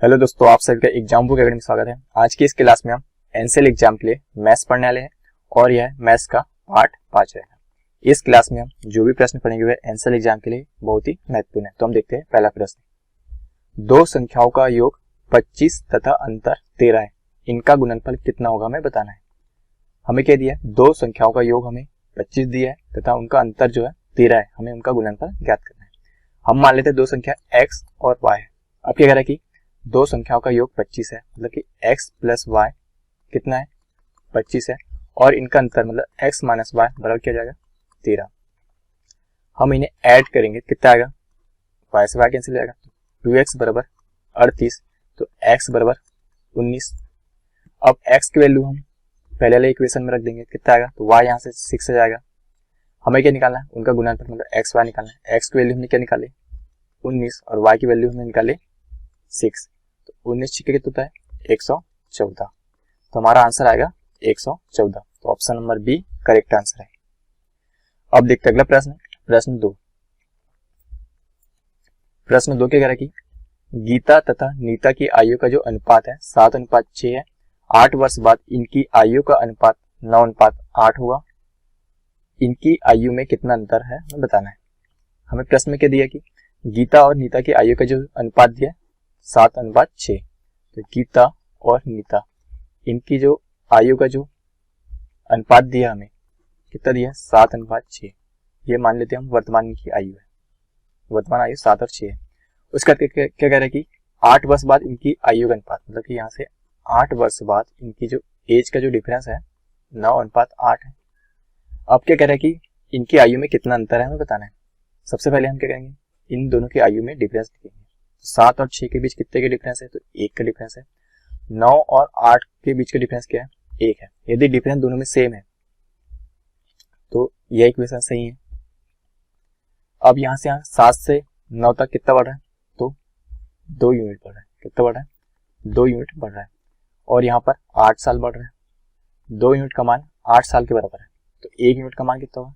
Hello दोस्तों, आप सभी का एग्जाम बुक एकेडमी में स्वागत है। आज की इस क्लास में हम एनसीएल एग्जाम के लिए मैथ्स पढ़ने वाले हैं और यह मैथ्स का पार्ट 5 है। इस क्लास में हम जो भी प्रश्न पढ़ेंगे वह एनसीएल एग्जाम के लिए बहुत ही महत्वपूर्ण है। तो हम देखते हैं पहला प्रश्न। दो संख्याओं का योग 25 तथा अंतर 13 है, इनका गुणनफल कितना होगा हमें बताना है। हमें क्या दिया है, दो संख्याओं का योग हमें 25 दिया है तथा उनका अंतर जो है 13 है, हमें उनका गुणनफल ज्ञात करना है। हम मान लेते हैं दो संख्या x और y है। अब क्या कह रहा है कि दो संख्याओं का योग 25 है, मतलब कि x प्लस वाई कितना है 25 है, और इनका अंतर मतलब x माइनस वाई बराबर क्या जाएगा 13। हम इन्हें ऐड करेंगे, कितना आएगा, y से y कैंसिल हो जाएगा, 2x बराबर 38, तो x बराबर 19। अब x की वैल्यू हम पहले वाले इक्वेशन में रख देंगे, कितना आएगा, तो y यहाँ से 6 आ जाएगा। हमें क्या निकालना है, उनका गुणनफल मतलब x y निकालना है। x की वैल्यू हमने क्या निकाली 19 और y की वैल्यू हमने निकाली 6, तो 19 छिके कितना होता है 114, तो हमारा आंसर आएगा 114। तो option number B correct answer है। अब देखते हैं अगला प्रश्न, प्रश्न 2। प्रश्न 2 क्या कह रहा है कि गीता तथा नीता की आयु का जो अनुपात है 7:6 है। 8 वर्ष बाद इनकी आयु का अनुपात 9:8 होगा। इनकी आयु में कितना अंतर है हमें बताना है। हमें प्रश्न में क्या दिया कि गीता और नीता की आयु का जो अनुपात दिया 7:6, तो गीता और नीता इनकी जो आयु का जो अनुपात दिया हमें कितना दिया 7:6, ये मान लेते हैं हम वर्तमान इनकी आयु है, वर्तमान आयु 7 और 6 है। उसका क्या कह रहा है कि 8 वर्ष बाद इनकी आयु का अनुपात, मतलब कि यहाँ से 8 वर्ष बाद इनकी जो एज का जो डिफरेंस है 9:8 है। अब क्या कह रहा है कि इनकी आयु में कितना अंतर है हमें बताना है। सबसे पहले हम क्या करेंगे, इन दोनों की आयु में डिफरेंस लिखेंगे। 7 और 6 के बीच कितने के डिफरेंस है, तो 1 का डिफरेंस है। 9 और 8 के बीच का डिफरेंस क्या है, 1 है। यदि डिफरेंस दोनों में सेम है तो यह इक्वेशन सही है। अब यहाँ से 7 से 9 तक कितना बढ़ रहा है, तो 2 यूनिट बढ़ रहा है। कितना बढ़ रहा है, 2 यूनिट बढ़ रहा है। और यहाँ पर 8 साल बढ़ रहा है। 2 यूनिट का मान 8 साल के बराबर है, तो 1 यूनिट का मान कितना होगा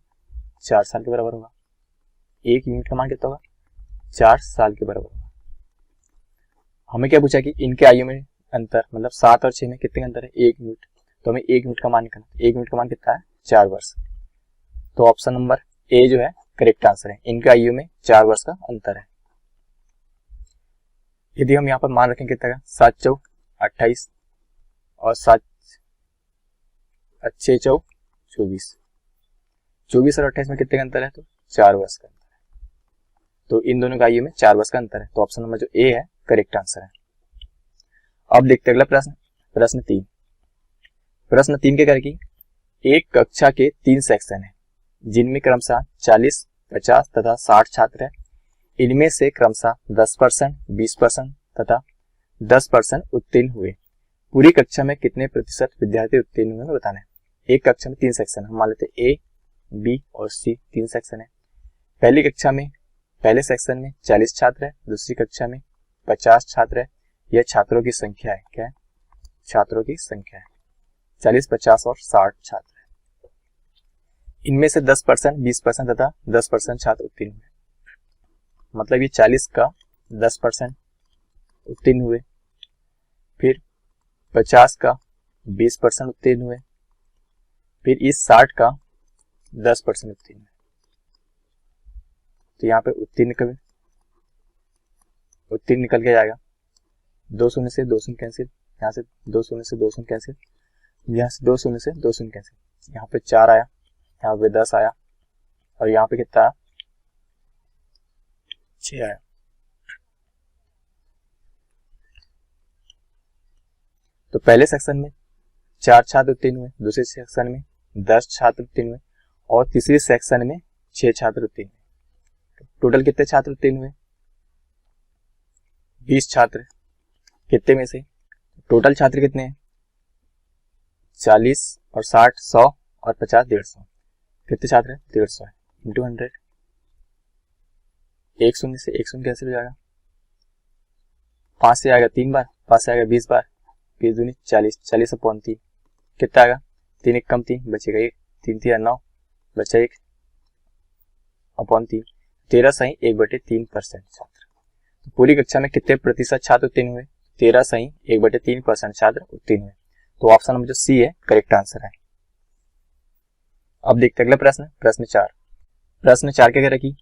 4 साल के बराबर होगा। 1 यूनिट का मान कितना होगा 4 साल के बराबर होगा। हमें क्या पूछा कि इनके आयु में अंतर मतलब 7 और 6 में कितने का अंतर है, 1 यूनिट, तो हमें 1 यूनिट का मान निकालना। 1 यूनिट का मान कितना है 4 वर्ष, तो ऑप्शन नंबर ए जो है करेक्ट आंसर है। इनके आयु में 4 वर्ष का अंतर है। यदि हम यहाँ पर मान रखें कितना का 7 चौक 28 और 7 6 चौक 24, 24 और 28 में कितने का अंतर है, तो 4 वर्ष का अंतर है। तो इन दोनों का आयु में 4 वर्ष का अंतर है, तो ऑप्शन नंबर जो ए है करेक्ट आंसर है। अब देखते हैं अगला प्रश्न, प्रश्न 3। प्रश्न 3 के कर की एक कक्षा के 3 सेक्शन है जिनमें क्रमशः 40, 50 तथा 60 छात्र है। इनमें से क्रमशः 10%, 20% तथा 10% उत्तीर्ण हुए। पूरी कक्षा में कितने प्रतिशत विद्यार्थी उत्तीर्ण हुए बताना है। एक कक्षा में 3 सेक्शन है, हम मान लेते हैं ए, बी और सी 3 सेक्शन है। पहली कक्षा में पहले सेक्शन में 40 छात्र है, दूसरी कक्षा में 50 छात्र है। यह छात्रों की संख्या है, क्या है, छात्रों की संख्या है 40, 50 और 60 छात्र है। इनमें से 10%, 20% तथा 10% छात्र उत्तीर्ण हुए, मतलब ये 40 का 10% उत्तीर्ण हुए, फिर 50 का 20% उत्तीर्ण हुए, फिर इस 60 का 10% उत्तीर्ण हुए। तो यहाँ पे उत्तीर्ण निकल के जाएगा, 2 शून्य से 2 शून्य कैंसिल, यहाँ से 2 शून्य से 2 शून्य कैंसिल, यहाँ से 2 शून्य से 2 शून्य कैंसिल, यहाँ पे 4 आया, यहाँ पे 10 आया और यहाँ पे कितना आया 6 आया। तो पहले सेक्शन में 4 छात्र उत्तीर्ण हुए, दूसरे सेक्शन में 10 छात्र उत्तीर्ण हुए और तीसरे सेक्शन में 6 छात्र उत्तीर्ण हुए। टोटल कितने छात्र उत्तीर्ण हुए 20 छात्र। कितने में से टोटल छात्र कितने हैं 40 और 60 100 और 50 150, कितने छात्र हैं 150 है, इंटू 100। 1 शून्य से 1 शून्य कैसे हो जाएगा, 5 से आएगा 3 बार, 5 से आएगा 20 बार, 20 दूनी 40, 40 अपॉन 3 कितना आएगा 3 1 कम 3 बचेगा 1, 3 3 9 बचा 1 अपॉन 3, 13 सही 1/3% छात्र। तो पूरी कक्षा में कितने प्रतिशत छात्र उत्तीर्ण हुए, 13 सही 1/3% शायद उत्तीर्ण हुए। तो ऑप्शन नंबर जो सी है करेक्ट आंसर है। अब देखते अगला प्रश्न, प्रश्न 4। प्रश्न 4 क्या कह रहा है कि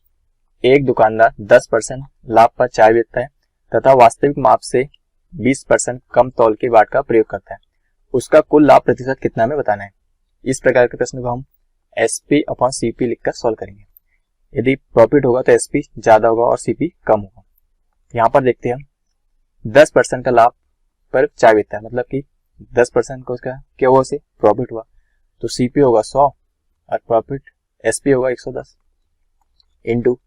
एक दुकानदार 10% लाभ पर चाय बेचता है तथा वास्तविक माप से 20% कम तौल के बाट का प्रयोग करता है। उसका कुल लाभ प्रतिशत कितना में बताना है। इस प्रकार के प्रश्न को हम SP अपॉन CP लिखकर सॉल्व करेंगे। यदि प्रॉफिट होगा तो SP ज्यादा होगा और CP कम होगा। यहाँ पर देखते हैं हम 10% का लाभ पर चाय बेचता है, मतलब कि 10% को उसका क्या हुआ, उसे प्रॉफिट हुआ, तो CP होगा 100 और प्रॉफिट SP होगा 110 इंटू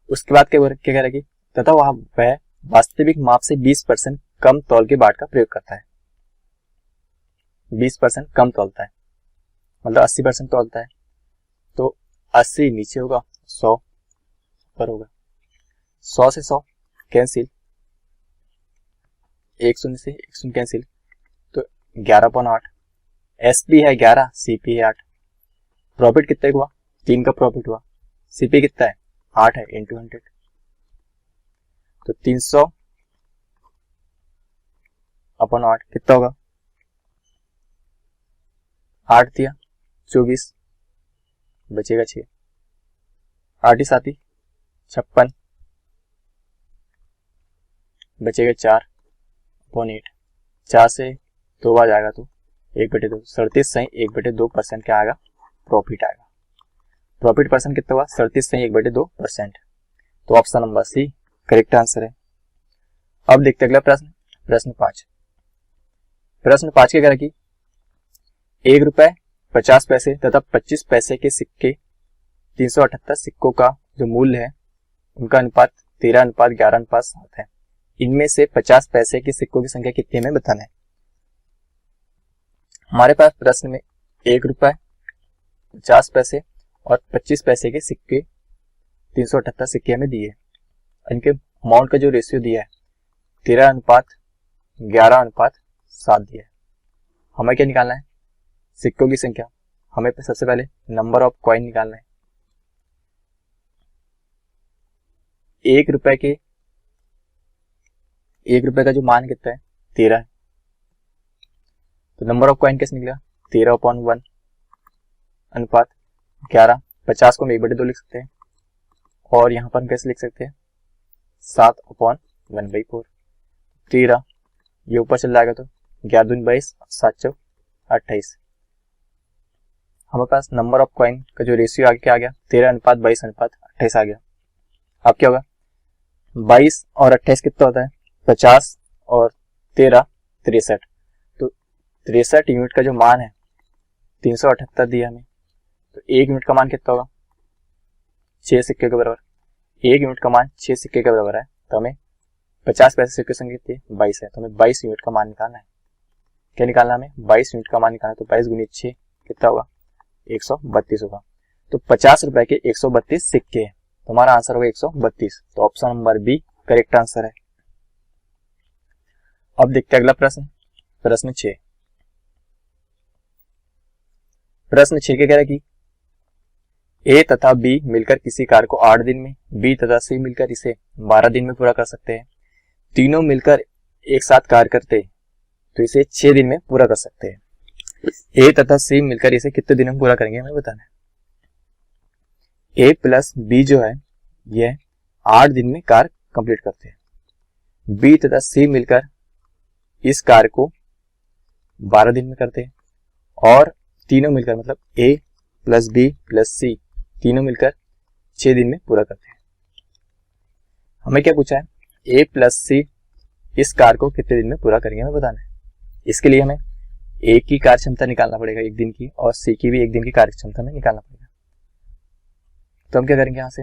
उसके बाद क्या कह रहा है कि तथा वह वास्तविक माप से 20% कम तौल के बाट का प्रयोग करता है। 20% कम तौलता है मतलब 80% तौलता है, तो 80 नीचे होगा 100 ऊपर होगा। 100 से 100 कैंसिल, 1 शून्य से 1 शून्य कैंसिल, तो 11/8। SP है 11, CP है 8। प्रॉफिट कितने हुआ, 3 का प्रॉफिट हुआ। CP कितना है 8 है इंटू 100, तो 300/8 कितना होगा, 8 दिया 24 बचेगा 6, 8 7 56 बचेगा 4/8। 4 से 2 बार जाएगा तो 1/2, 37 सही 1/2% क्या आएगा, प्रॉफिट आएगा। प्रॉफिट परसेंट कितना हुआ, 37 सही 1/2%। तो option number C correct answer है। अब देखते अगला प्रश्न, प्रश्न 5। प्रश्न 5 क्या कह रहा है कि 1 रुपए 50 पैसे तथा 25 पैसे के सिक्के 378 सिक्कों का जो मूल्य है उनका अनुपात 13:11:7 है। इनमें से 50 पैसे के सिक्कों की संख्या कितनी हमें बताना है। हमारे पास प्रश्न में 1 रुपए 50 पैसे और 25 पैसे के सिक्के 378 सिक्के हमें दिए, इनके अमाउंट का जो रेशियो दिया है 13:11:7 दिया है। हमें क्या निकालना है, सिक्कों की संख्या। हमें सबसे पहले नंबर ऑफ कॉइन निकालना है। 1 रुपए का जो मान कितना है 13 है, तो नंबर ऑफ कॉइन कैसे निकलेगा 13/1 अनुपात 11। 50 को हम 1/2 लिख सकते हैं और यहाँ पर हम कैसे लिख सकते हैं 7/1/4। 13 ये ऊपर चल जाएगा तो 11 दूनी 22, 7 चौक 28। हमारे पास नंबर ऑफ कॉइन का जो रेशियो आगे क्या आ गया 13:22:28 आ गया। अब क्या होगा 22 और 28 कितना होता है 50 और 13 63, तो 63 यूनिट का जो मान है 378 दिया हमें, तो 1 यूनिट का मान कितना होगा 6 सिक्के के बराबर। 1 यूनिट का मान 6 सिक्के के बराबर है, तो हमें 50 पैसे सिक्के संख्या कितनी है 22 है, तो हमें 22 यूनिट का मान निकालना है। क्या निकालना है हमें 22 यूनिट का मान निकालना है, तो 22 गुनी 6 कितना होगा 132 होगा। तो 50 रुपए के 132 सिक्के हैं, तो हमारा आंसर होगा 132। तो option number B correct answer है। अब देखते हैं अगला प्रश्न, प्रश्न 6। प्रश्न 6 क्या कह रहा है कि ए तथा बी मिलकर किसी कार्य को 8 दिन में, बी तथा सी मिलकर इसे 12 दिन में पूरा कर सकते हैं। तीनों मिलकर एक साथ कार्य करते तो इसे 6 दिन में पूरा कर सकते हैं। ए तथा सी मिलकर इसे कितने दिन में पूरा करेंगे हमें बताना है। ए प्लस बी जो है यह 8 दिन में कार्य कंप्लीट करते हैं। बी तथा सी मिलकर इस कार्य को 12 दिन में करते हैं और तीनों मिलकर मतलब ए प्लस बी प्लस सी तीनों मिलकर 6 दिन में पूरा करते हैं। हमें क्या पूछा है ए प्लस सी इस कार्य को कितने दिन में पूरा करेंगे हमें बताना है। इसके लिए हमें ए की कार्य क्षमता निकालना पड़ेगा 1 दिन की और सी की भी 1 दिन की कार्य क्षमता में निकालना पड़ेगा। तो हम क्या करेंगे यहाँ से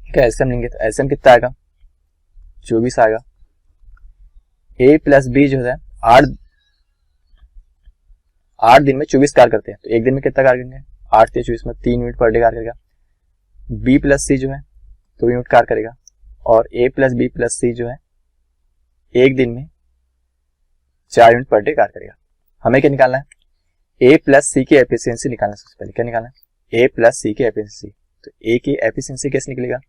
क्या एलसीएम लेंगे, तो एलसीएम कितना आएगा 24 आएगा। ए प्लस बी जो है 8 दिन में 24 कार्य करते हैं, तो 1 दिन में कितना कार्य करेंगे 8 से 24 में 3 यूनिट पर डे कार्य करेगा। बी प्लस सी जो है 2 यूनिट कार्य करेगा और ए प्लस बी प्लस सी जो है 1 दिन में 4 यूनिट पर डे कार्य करेगा। हमें क्या निकालना है ए प्लस सी की एफिशिएंसी निकालना है। सबसे पहले क्या निकालना है ए प्लस सी की एफिशिएंसी। तो ए की एफिशिएंसी कैसे निकलेगा,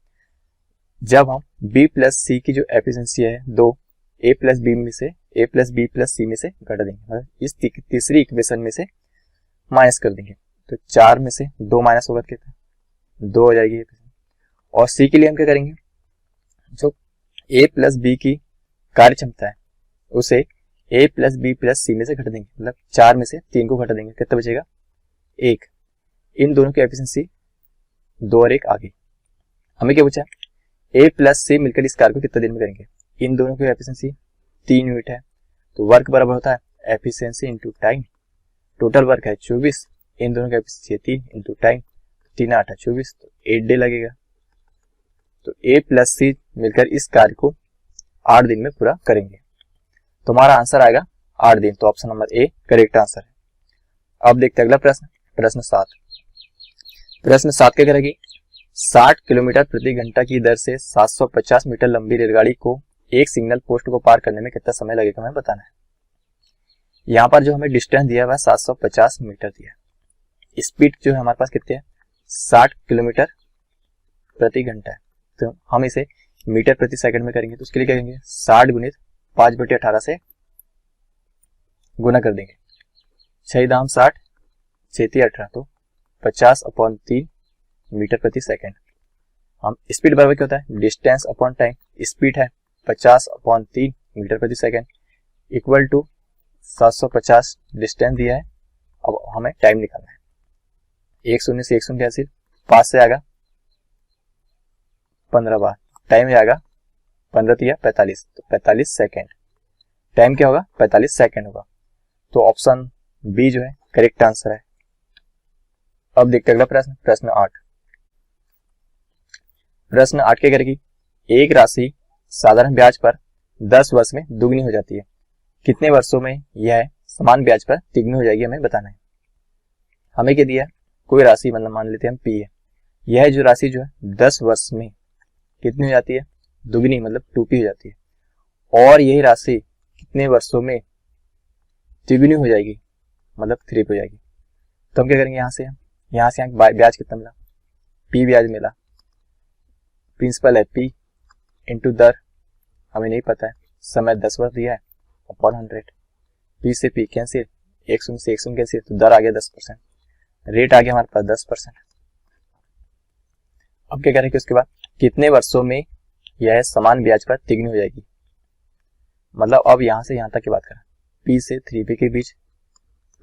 जब हम बी प्लस सी की जो एफिशिएंसी है 2, ए प्लस बी में से ए प्लस बी प्लस सी में से घटा देंगे, मतलब इस तीसरी इक्वेशन में से माइनस कर देंगे। तो 4 में से 2 माइनस होगा कितना, 2 हो जाएगी। और सी के लिए हम क्या करेंगे, जो ए प्लस बी की कार्य क्षमता है उसे ए प्लस बी प्लस सी में से घटा देंगे, मतलब 4 में से 3 को घटा देंगे, कितना बचेगा 1। इन दोनों की एफिशिएंसी 2 और 1 आ गई। हमें क्या बचा, ए प्लस सी मिलकर इस कार्य को कितना देर में करेंगे, इन दोनों की एफिशिएंसी 3 यूनिट है, तो वर्क बराबर होता है efficiency into time. Total work है 24, इन दोनों की एफिशिएंसी 3 इंटू टाइम, 3 8 24, तो 8 डे लगेगा। तो ए प्लस सी मिलकर इस कार्य को 8 दिन में पूरा करेंगे, तो हमारा आंसर आएगा 8 दिन। तो option number A correct answer है। अब देखते हैं अगला प्रश्न, प्रश्न 7। प्रश्न 7 क्या करेगी, 60 किलोमीटर प्रति घंटा की दर से 750 मीटर लंबी रेलगाड़ी को एक सिग्नल पोस्ट को पार करने में कितना समय लगेगा हमें बताना है। यहाँ पर जो हमें डिस्टेंस दिया हुआ है 750 मीटर दिया है, स्पीड जो है हमारे पास कितनी है 60 किलोमीटर प्रति घंटा है, तो हम इसे मीटर प्रति सेकंड में करेंगे। तो उसके लिए क्या करेंगे, 60 गुणित 5/18 से गुना कर देंगे, 6 दाम 60 6 18, तो 50/3 मीटर प्रति सेकंड। हम स्पीड बराबर क्या होता है, डिस्टेंस अपॉन टाइम, स्पीड है 50/3 मीटर प्रति सेकंड इक्वल टू 750 डिस्टेंस दिया है, अब हमें टाइम निकालना है। 1 शून्य से 1 शून्य कैंसिल, 5 से आएगा 15 बार, टाइम आएगा 15 तिया 45, तो 45 सेकेंड, टाइम क्या होगा 45 सेकेंड होगा। तो ऑप्शन बी जो है करेक्ट आंसर है। अब देखते हैं अगला प्रश्न, प्रश्न 8। प्रश्न 8 क्या करेगी, एक राशि साधारण ब्याज पर 10 वर्ष में दुगनी हो जाती है, कितने वर्षों में यह समान ब्याज पर तिगुनी हो जाएगी हमें बताना है। हमें क्या दिया, कोई राशि मतलब मान लेते हैं हम पी है, यह जो राशि जो है 10 वर्ष में कितनी हो जाती है, दुगनी मतलब 2p हो जाती है, और यही राशि कितने वर्षों में तिगुनी हो जाएगी मतलब 3p हो जाएगी। तो हम क्या करेंगे, यहाँ से ब्याज कितना मिला, p ब्याज मिला, प्रिंसिपल है p इंटू दर हमें नहीं पता है, समय 10 वर्ष दिया है अपॉन 100, p से p कैंसिल, 1 शून्य से 1 शून्य कैंसिल, तो दर आ गया 10%, रेट आ गया हमारे पास 10%। अब क्या करेंगे, उसके बाद कितने वर्षों में यह समान ब्याज पर तिगुनी हो जाएगी, मतलब अब यहां से यहां तक की बात करें, p से 3p के बीच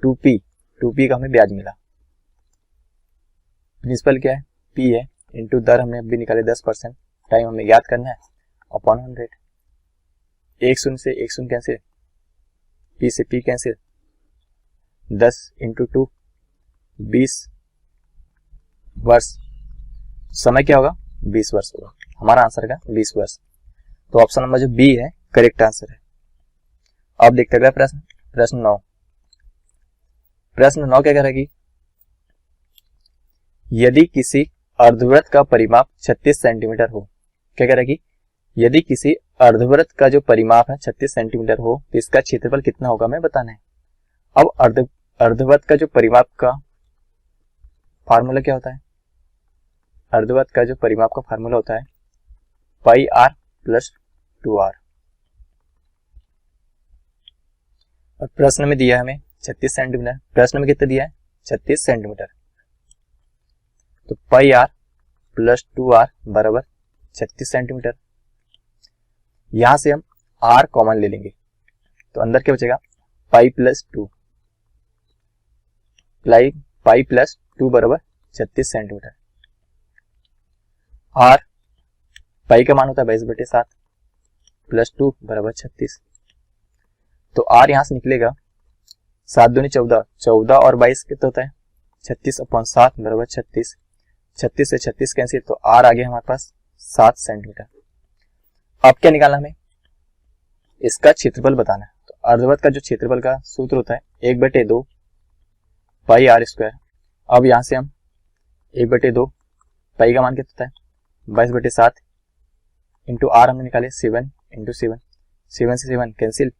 2p का हमें ब्याज मिला, प्रिंसिपल क्या है p है, इंटू दर हमने अभी निकाले 10%, टाइम हमें याद करना है अपॉन 100, 1 शून्य से 1 शून्य कैंसिल, p से p कैंसिल, 10 इंटू 2 20 वर्ष, समय क्या होगा 20 वर्ष होगा, हमारा आंसर का 20 वर्ष। तो ऑप्शन नंबर जो बी है करेक्ट आंसर है। अब देखते हैं प्रश्न, प्रश्न 9। प्रश्न 9 क्या करेगी, यदि किसी अर्धवृत्त का परिमाप 36 सेंटीमीटर हो, क्या करेगी, यदि किसी अर्धवृत्त का जो परिमाप है 36 सेंटीमीटर हो तो इसका क्षेत्रफल कितना होगा हमें बताना है। अब अर्धवृत्त का जो परिमाप का फार्मूला क्या होता है, अर्धवृत्त का जो परिमाप का फार्मूला होता है पाई आर प्लस 2r। और प्रश्न में दिया है हमें 36 सेंटीमीटर, प्रश्न में कितना दिया है 36 सेंटीमीटर, तो पाई आर प्लस 2r बराबर 36 सेंटीमीटर। यहां से हम r कॉमन ले लेंगे, तो अंदर क्या बचेगा पाई प्लस 2, पाई प्लस 2 बराबर 36 सेंटीमीटर। r पाई का मान होता है 22/7 प्लस 2 बराबर 36, तो r यहां से निकलेगा 7 दूनी 14, 14 और 22 कितना होता है 36/7 बराबर 36, 36 से 36 कैंसिल, तो r आ गया हमारे पास 7 सेंटीमीटर। अब क्या निकालना हमें, इसका क्षेत्रफल बताना है। तो अर्धवृत्त का जो क्षेत्रफल का सूत्र होता है 1/2 पाई r स्क्वायर। अब यहां से हम 1/2 पाई का मान कितना होता है 22/7 इंटू r हमने निकाले 7 इंटू 7, 7 से 7 कैंसिल,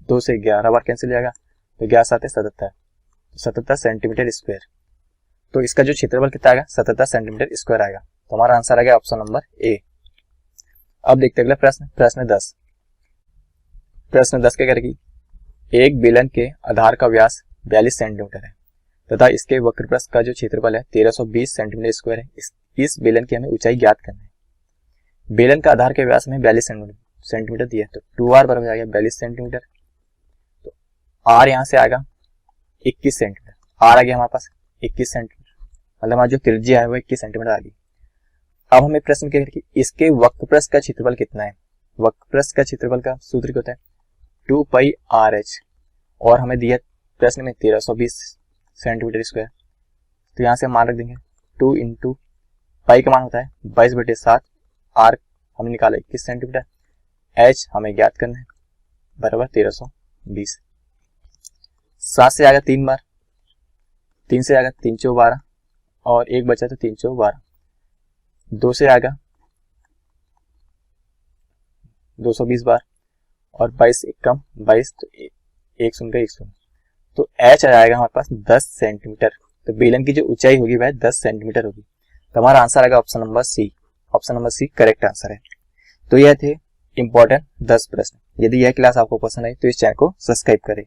2 से 11 बार कैंसिल जाएगा, तो 11 7 77, 77 सेंटीमीटर स्क्वायर। तो इसका जो क्षेत्रफल कितना आएगा 77 सेंटीमीटर स्क्वायर आएगा, तो हमारा आंसर आ गया ऑप्शन नंबर ए। अब देखते हैं अगला प्रश्न, प्रश्न 10। प्रश्न 10 क्या कह रही है, एक बेलन के आधार का व्यास 42 सेंटीमीटर है तथा इसके वक्रपृष्ठ का जो क्षेत्रफल है 1320 सेंटीमीटर स्क्वायर है। इस बेलन की हमें ऊंचाई ज्ञात करना है। बेलन का आधार के व्यास में 42 सेंटीमीटर दिया है, तो 2r बराबर आ गया 42 सेंटीमीटर। तो r यहाँ से आएगा 21 सेंटीमीटर, r आ गया हमारे पास 21 सेंटीमीटर, मतलब हमारा जो त्रिज्या है वो 21 सेंटीमीटर आ गई। अब हमें प्रश्न क्या है, इसके वक्रपृष्ठ का क्षेत्रफल कितना है। वक्रपृष्ठ का क्षेत्रफल का सूत्र क्या होता है, 2πrh, और हमें दिया प्रश्न में 1320 सेंटीमीटर स्क्वायर। तो यहाँ से मान रख देंगे 2 इंटू पाई का मान होता है 22/7, आर हमने निकाला 21 सेंटीमीटर, एच हमें ज्ञात करना है बराबर 1320। 7 से आएगा 3 बार, 3 से आएगा 3 चौ 12, और एक बचा तो 3 चौ 12, 2 से आएगा 220 बार, और 22 एक कम 22, तो एक सुनकर एक सुन, तो एच आ जाएगा हमारे पास 10 सेंटीमीटर। तो बेलन की जो ऊंचाई होगी वह 10 सेंटीमीटर होगी। तो हमारा आंसर आएगा option number C. Option number C correct answer है। तो यह थे इंपॉर्टेंट 10 प्रश्न। यदि यह क्लास आपको पसंद आई तो इस चैनल को सब्सक्राइब करें।